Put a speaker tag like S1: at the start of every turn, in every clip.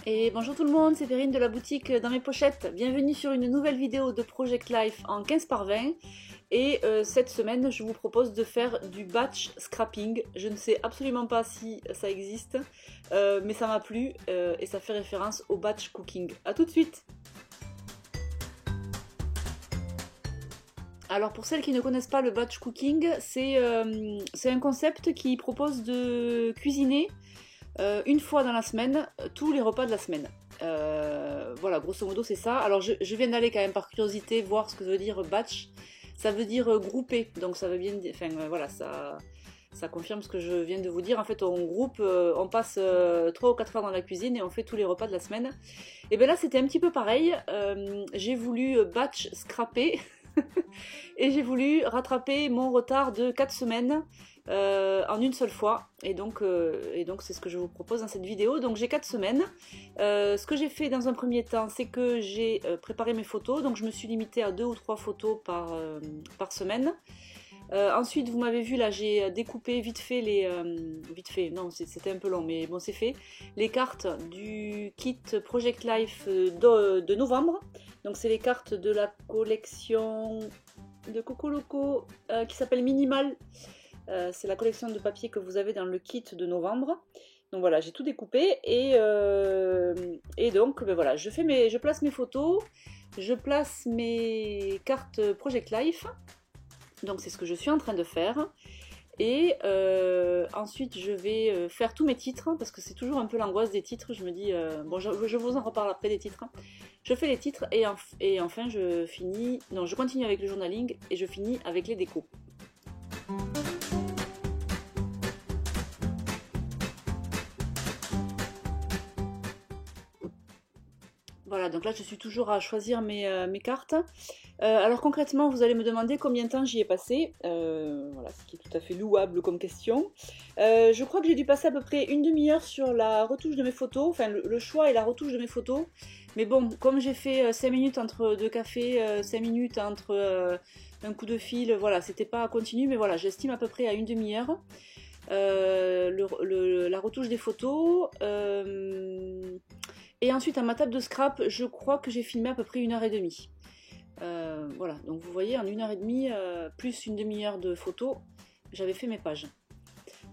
S1: Et bonjour tout le monde, c'est Perrine de la boutique Dans mes pochettes. Bienvenue sur une nouvelle vidéo de Project Life en 15 par 20. Et cette semaine, je vous propose de faire du batch scrapping. Je ne sais absolument pas si ça existe, mais ça m'a plu et ça fait référence au batch cooking. A tout de suite! Alors pour celles qui ne connaissent pas le batch cooking, c'est un concept qui propose de cuisiner une fois dans la semaine, tous les repas de la semaine. Voilà, grosso modo c'est ça. Alors je viens d'aller quand même par curiosité voir ce que ça veut dire batch. Ça veut dire grouper, donc ça veut bien dire, enfin voilà, ça confirme ce que je viens de vous dire. En fait on groupe, on passe 3 ou 4 heures dans la cuisine et on fait tous les repas de la semaine. Et bien là c'était un petit peu pareil, j'ai voulu batch scraper. Et j'ai voulu rattraper mon retard de 4 semaines en une seule fois. Et donc c'est ce que je vous propose dans cette vidéo. Donc j'ai 4 semaines. Ce que j'ai fait dans un premier temps, c'est que j'ai préparé mes photos. Donc je me suis limitée à 2 ou 3 photos par semaine. Ensuite, vous m'avez vu là, j'ai découpé vite fait vite fait, non, c'était un peu long, mais bon, c'est fait. Les cartes du kit Project Life de novembre. Donc, c'est les cartes de la collection de Coco Loco qui s'appelle Minimal. C'est la collection de papier que vous avez dans le kit de novembre. Donc voilà, j'ai tout découpé et donc ben voilà, je place mes photos, je place mes cartes Project Life. Donc c'est ce que je suis en train de faire. Et ensuite je vais faire tous mes titres, parce que c'est toujours un peu l'angoisse des titres. Je me dis, bon je vous en reparle après des titres. Je fais les titres et enfin je finis, non je continue avec le journaling et je finis avec les décos. Voilà, donc là je suis toujours à choisir mes cartes. Alors concrètement, vous allez me demander combien de temps j'y ai passé. Voilà, ce qui est tout à fait louable comme question. Je crois que j'ai dû passer à peu près une demi-heure sur la retouche de mes photos, enfin le choix et la retouche de mes photos. Mais bon, comme j'ai fait 5 minutes entre deux cafés, 5 minutes entre un coup de fil, voilà, c'était pas continu, mais voilà, j'estime à peu près à une demi-heure. La retouche des photos. Et ensuite, à ma table de scrap, je crois que j'ai filmé à peu près 1 heure et demie. Voilà, donc vous voyez, en 1 heure et demie, plus une demi-heure de photos, j'avais fait mes pages.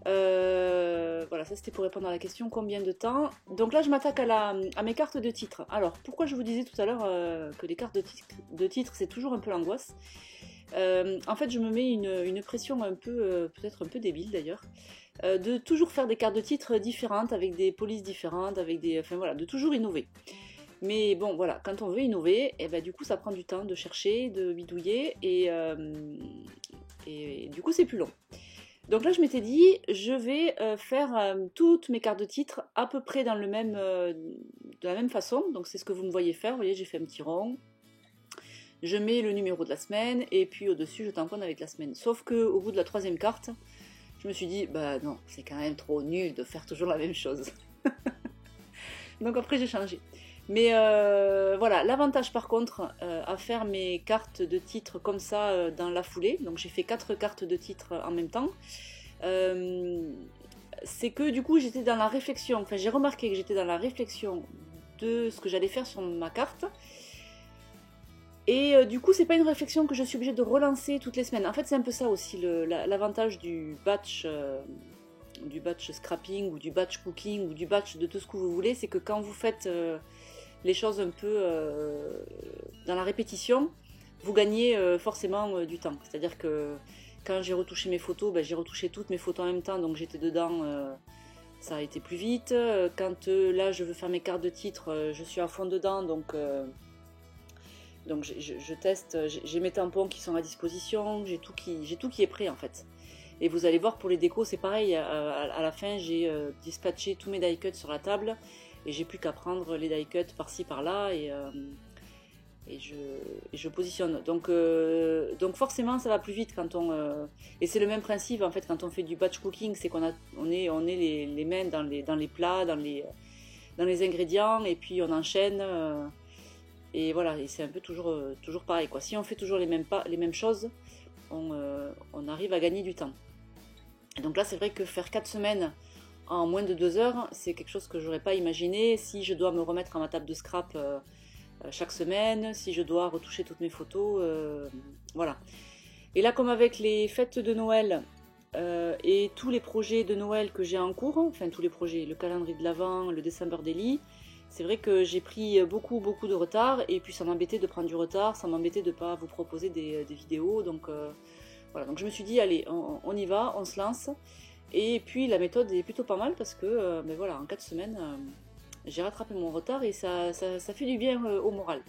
S1: Voilà, ça c'était pour répondre à la question combien de temps. Donc là, je m'attaque à mes cartes de titre. Alors, pourquoi je vous disais tout à l'heure que les cartes de titre c'est toujours un peu l'angoisse. En fait, je me mets une pression un peu, peut-être un peu débile d'ailleurs, de toujours faire des cartes de titre différentes, avec des polices différentes, enfin voilà, de toujours innover. Mais bon, voilà, quand on veut innover, et ben, du coup, ça prend du temps de chercher, de bidouiller, et du coup, c'est plus long. Donc là, je m'étais dit, je vais faire toutes mes cartes de titre à peu près de la même façon. Donc c'est ce que vous me voyez faire. Vous voyez, j'ai fait un petit rond. Je mets le numéro de la semaine, et puis au-dessus, je tamponne avec la semaine. Sauf qu'au bout de la 3e carte, je me suis dit, bah non, c'est quand même trop nul de faire toujours la même chose. Donc après, j'ai changé. Mais voilà, l'avantage par contre à faire mes cartes de titre comme ça dans la foulée, donc j'ai fait 4 cartes de titre en même temps, c'est que du coup j'étais dans la réflexion, enfin j'ai remarqué que j'étais dans la réflexion de ce que j'allais faire sur ma carte. Et du coup, c'est pas une réflexion que je suis obligée de relancer toutes les semaines. En fait, c'est un peu ça aussi l'avantage du batch scrapping ou du batch cooking ou du batch de tout ce que vous voulez, c'est que quand vous faites les choses un peu dans la répétition, vous gagnez forcément du temps. C'est-à-dire que quand j'ai retouché mes photos, ben, j'ai retouché toutes mes photos en même temps, donc j'étais dedans, ça a été plus vite. Quand là je veux faire mes cartes de titre, je suis à fond dedans, donc je teste, j'ai mes tampons qui sont à disposition, j'ai tout qui est prêt en fait. Et vous allez voir pour les décos, c'est pareil, à la fin j'ai dispatché tous mes die cuts sur la table et j'ai plus qu'à prendre les die cuts par-ci par-là et je positionne. Donc forcément ça va plus vite quand et c'est le même principe en fait quand on fait du batch cooking, c'est on est les mains dans les plats, dans les ingrédients et puis on enchaîne. Et voilà, et c'est un peu toujours pareil quoi. Si on fait toujours les mêmes choses, on arrive à gagner du temps. Et donc là, c'est vrai que faire 4 semaines en moins de 2 heures, c'est quelque chose que j'aurais pas imaginé. Si je dois me remettre à ma table de scrap chaque semaine, si je dois retoucher toutes mes photos, voilà. Et là, comme avec les fêtes de Noël et tous les projets de Noël que j'ai en cours, enfin tous les projets, le calendrier de l'Avent, le December Daily, c'est vrai que j'ai pris beaucoup de retard et puis ça m'embêtait de prendre du retard, ça m'embêtait de ne pas vous proposer des vidéos, donc voilà. Donc je me suis dit, allez, on y va, on se lance. Et puis la méthode est plutôt pas mal parce que ben voilà, en 4 semaines, j'ai rattrapé mon retard et ça fait du bien au moral.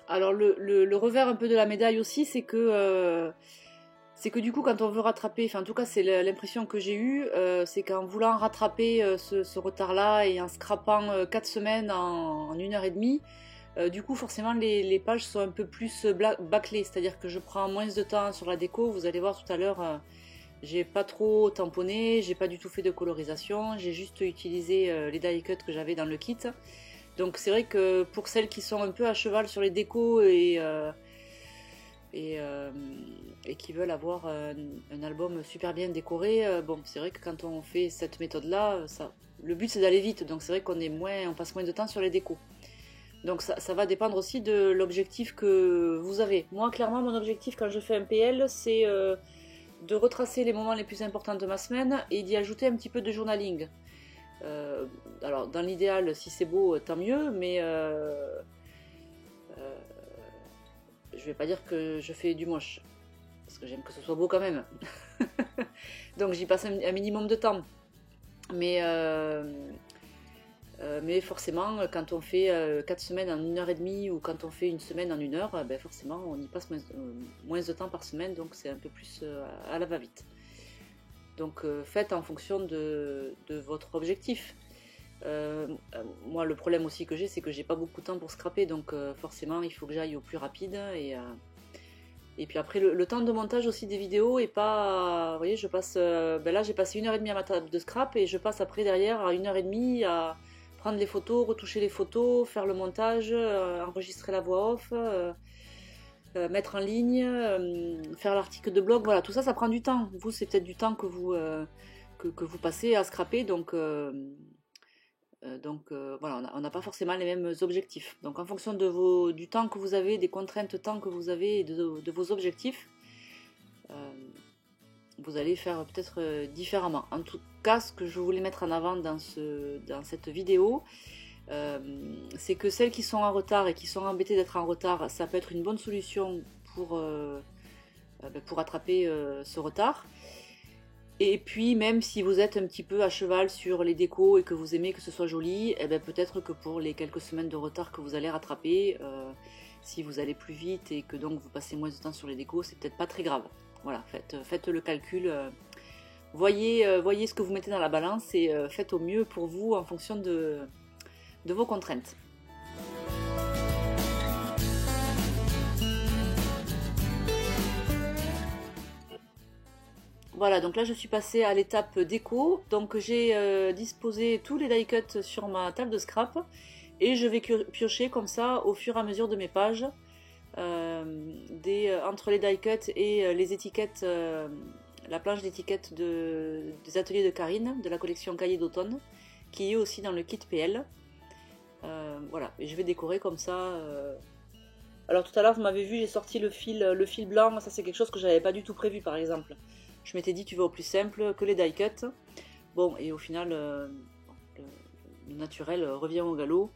S1: Alors le revers un peu de la médaille aussi, c'est que du coup quand on veut rattraper, enfin en tout cas c'est l'impression que j'ai eue, c'est qu'en voulant rattraper ce retard-là et en scrapant 4 semaines en 1 heure et demie, du coup forcément les pages sont un peu plus bâclées, c'est-à-dire que je prends moins de temps sur la déco, vous allez voir tout à l'heure, j'ai pas trop tamponné, j'ai pas du tout fait de colorisation, j'ai juste utilisé les die cuts que j'avais dans le kit. Donc c'est vrai que pour celles qui sont un peu à cheval sur les décos et, euh, et qui veulent avoir un album super bien décoré, bon c'est vrai que quand on fait cette méthode là, le but c'est d'aller vite, donc c'est vrai on passe moins de temps sur les décos. Donc ça va dépendre aussi de l'objectif que vous avez. Moi clairement mon objectif quand je fais un PL c'est de retracer les moments les plus importants de ma semaine et d'y ajouter un petit peu de journaling. Alors dans l'idéal si c'est beau tant mieux, mais je vais pas dire que je fais du moche parce que j'aime que ce soit beau quand même. Donc j'y passe un minimum de temps, mais forcément quand on fait 4 semaines en 1 heure et demie ou quand on fait une semaine en 1 heure, ben forcément on y passe moins de temps par semaine, donc c'est un peu plus à la va-vite. Donc faites en fonction de votre objectif. Moi le problème aussi que j'ai, c'est que j'ai pas beaucoup de temps pour scraper, donc forcément il faut que j'aille au plus rapide et puis après le temps de montage aussi des vidéos est pas, vous voyez, je passe là j'ai passé 1 heure et demie à ma table de scrap et je passe après derrière à 1 heure et demie à prendre les photos, retoucher les photos, faire le montage, enregistrer la voix off, mettre en ligne, faire l'article de blog, voilà, tout ça ça prend du temps. Vous c'est peut-être du temps que que vous passez à scraper, donc voilà, on n'a pas forcément les mêmes objectifs. Donc en fonction du temps que vous avez, des contraintes de temps que vous avez et de vos objectifs, vous allez faire peut-être différemment. En tout cas, ce que je voulais mettre en avant dans cette vidéo, c'est que celles qui sont en retard et qui sont embêtées d'être en retard, ça peut être une bonne solution pour rattraper ce retard. Et puis même si vous êtes un petit peu à cheval sur les décos et que vous aimez que ce soit joli, eh bien, peut-être que pour les quelques semaines de retard que vous allez rattraper, si vous allez plus vite et que donc vous passez moins de temps sur les décos, c'est peut-être pas très grave. Voilà, faites le calcul, voyez ce que vous mettez dans la balance et faites au mieux pour vous en fonction de vos contraintes. Voilà, donc là je suis passée à l'étape déco, donc j'ai disposé tous les die cuts sur ma table de scrap et je vais piocher comme ça au fur et à mesure de mes pages entre les die cuts et les étiquettes, la planche d'étiquettes des ateliers de Karine de la collection Cahiers d'automne qui est aussi dans le kit PL. Voilà, et je vais décorer comme ça. Alors tout à l'heure vous m'avez vu, j'ai sorti le fil blanc, ça c'est quelque chose que j'avais pas du tout prévu par exemple. Je m'étais dit tu vas au plus simple que les die cuts. Bon, et au final le naturel revient au galop,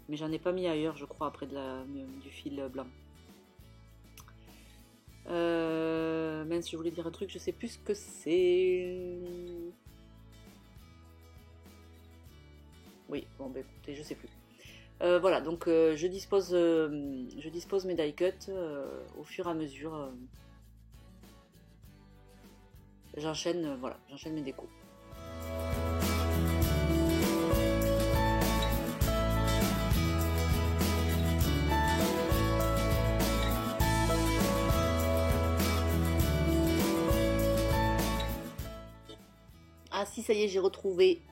S1: mais j'en ai pas mis ailleurs je crois après du fil blanc. Mince, je voulais dire un truc, je sais plus ce que c'est. Oui, bon ben écoutez, je sais plus. Voilà, donc je dispose mes die cuts au fur et à mesure. J'enchaîne mes décos. Ah si, ça y est, j'ai retrouvé.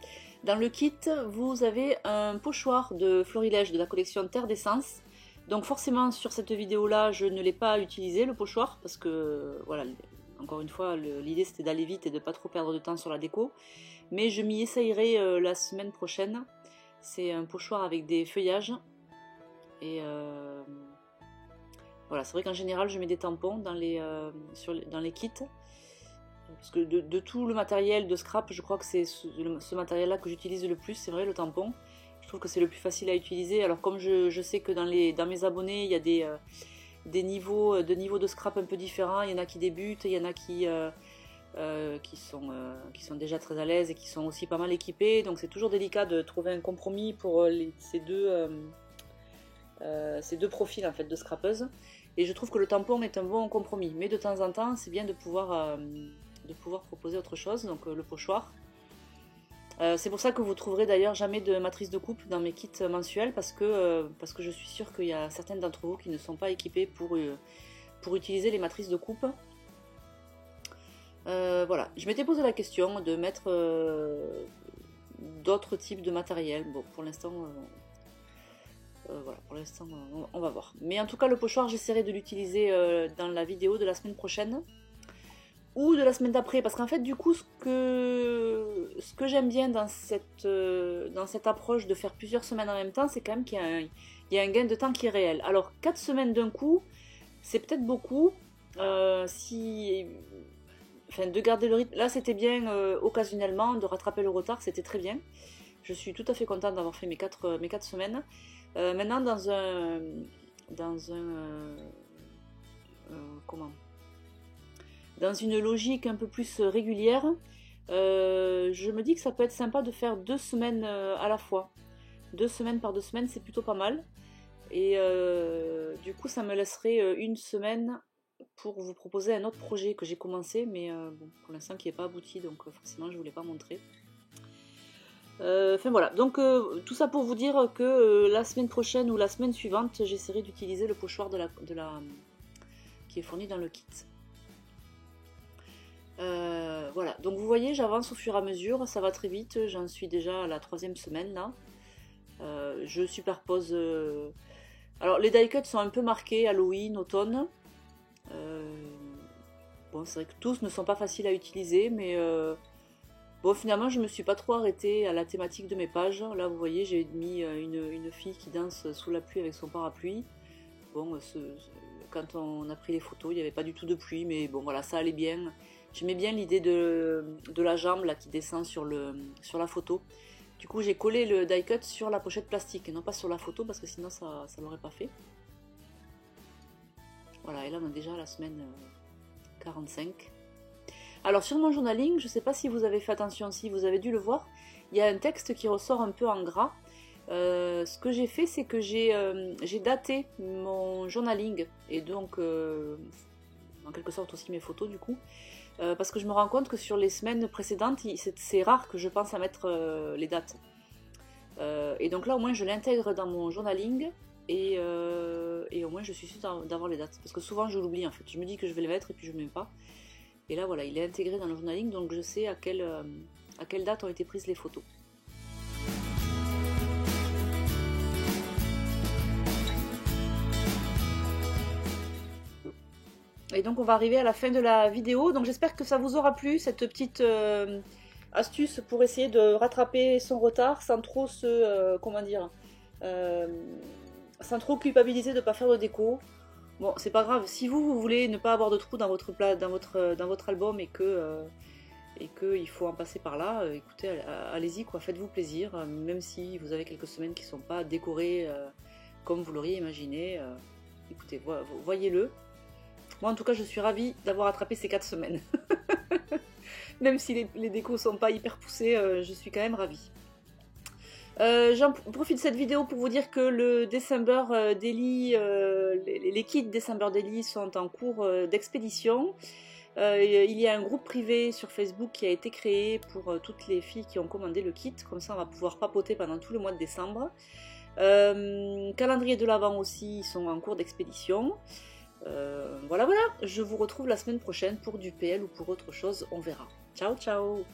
S1: Dans le kit, vous avez un pochoir de florilège de la collection Terre d'Essence Donc forcément sur cette vidéo là je ne l'ai pas utilisé le pochoir parce que voilà, encore une fois l'idée c'était d'aller vite et de pas trop perdre de temps sur la déco. Mais je m'y essayerai la semaine prochaine. C'est un pochoir avec des feuillages. Et voilà, c'est vrai qu'en général je mets des tampons dans les kits. Parce que de tout le matériel de scrap, je crois que c'est ce matériel-là que j'utilise le plus, c'est vrai, le tampon. Je trouve que c'est le plus facile à utiliser. Alors comme je sais que dans mes abonnés, il y a des niveaux de scrap un peu différents. Il y en a qui débutent, il y en a qui sont déjà très à l'aise et qui sont aussi pas mal équipés. Donc c'est toujours délicat de trouver un compromis pour ces deux profils en fait, de scrapeuse. Et je trouve que le tampon est un bon compromis. Mais de temps en temps, c'est bien de pouvoir proposer autre chose, donc le pochoir. C'est pour ça que vous trouverez d'ailleurs jamais de matrice de coupe dans mes kits mensuels parce que je suis sûre qu'il y a certaines d'entre vous qui ne sont pas équipés pour utiliser les matrices de coupe. Voilà, je m'étais posé la question de mettre d'autres types de matériel. Bon, pour l'instant, voilà, on va voir. Mais en tout cas, le pochoir, j'essaierai de l'utiliser dans la vidéo de la semaine prochaine. Ou de la semaine d'après, parce qu'en fait du coup ce que j'aime bien dans cette approche de faire plusieurs semaines en même temps, c'est quand même qu'il y a un gain de temps qui est réel. Alors 4 semaines d'un coup, c'est peut-être beaucoup, enfin de garder le rythme, là c'était bien occasionnellement, de rattraper le retard, c'était très bien. Je suis tout à fait contente d'avoir fait mes 4 semaines. Maintenant dans une logique un peu plus régulière, je me dis que ça peut être sympa de faire 2 semaines à la fois. 2 semaines par 2 semaines, c'est plutôt pas mal. Et du coup, ça me laisserait une semaine pour vous proposer un autre projet que j'ai commencé, mais bon, pour l'instant qui n'est pas abouti, donc forcément je ne vous l'ai pas montré. Enfin voilà, donc tout ça pour vous dire que la semaine prochaine ou la semaine suivante, j'essaierai d'utiliser le pochoir qui est fourni dans le kit. Voilà, donc vous voyez, j'avance au fur et à mesure, ça va très vite, j'en suis déjà à la 3e semaine là. Je superpose. Alors les die cuts sont un peu marqués Halloween, automne. Bon, c'est vrai que tous ne sont pas faciles à utiliser, mais bon, finalement, je me suis pas trop arrêtée à la thématique de mes pages. Là, vous voyez, j'ai mis une fille qui danse sous la pluie avec son parapluie. Bon, quand on a pris les photos, il n'y avait pas du tout de pluie, mais bon, voilà, ça allait bien. J'aimais bien l'idée de la jambe là, qui descend sur la photo. Du coup, j'ai collé le die cut sur la pochette plastique et non pas sur la photo parce que sinon ça l'aurait pas fait. Voilà, et là on est déjà à la semaine 45. Alors sur mon journaling, je ne sais pas si vous avez fait attention, si vous avez dû le voir, il y a un texte qui ressort un peu en gras. Ce que j'ai fait, c'est que j'ai daté mon journaling et donc en quelque sorte aussi mes photos du coup. Parce que je me rends compte que sur les semaines précédentes, c'est rare que je pense à mettre les dates. Et donc là, au moins, je l'intègre dans mon journaling et au moins, je suis sûre d'avoir les dates. Parce que souvent, je l'oublie en fait. Je me dis que je vais les mettre et puis je ne mets pas. Et là, voilà, il est intégré dans le journaling, donc je sais à quelle date ont été prises les photos. Et donc on va arriver à la fin de la vidéo, donc j'espère que ça vous aura plu, cette petite astuce pour essayer de rattraper son retard sans trop sans trop culpabiliser de ne pas faire de déco. Bon, c'est pas grave, si vous voulez ne pas avoir de trous dans votre album et que il faut en passer par là, écoutez, allez-y quoi, faites-vous plaisir, même si vous avez quelques semaines qui ne sont pas décorées comme vous l'auriez imaginé, écoutez, voyez-le. Moi en tout cas je suis ravie d'avoir attrapé ces 4 semaines. Même si les décos sont pas hyper poussés, je suis quand même ravie. J'en profite de cette vidéo pour vous dire que le December Daily, les kits December Daily sont en cours d'expédition. Il y a un groupe privé sur Facebook qui a été créé pour toutes les filles qui ont commandé le kit. Comme ça on va pouvoir papoter pendant tout le mois de décembre. Calendrier de l'Avent aussi, ils sont en cours d'expédition. Voilà, je vous retrouve la semaine prochaine pour du PL ou pour autre chose, on verra. Ciao, ciao!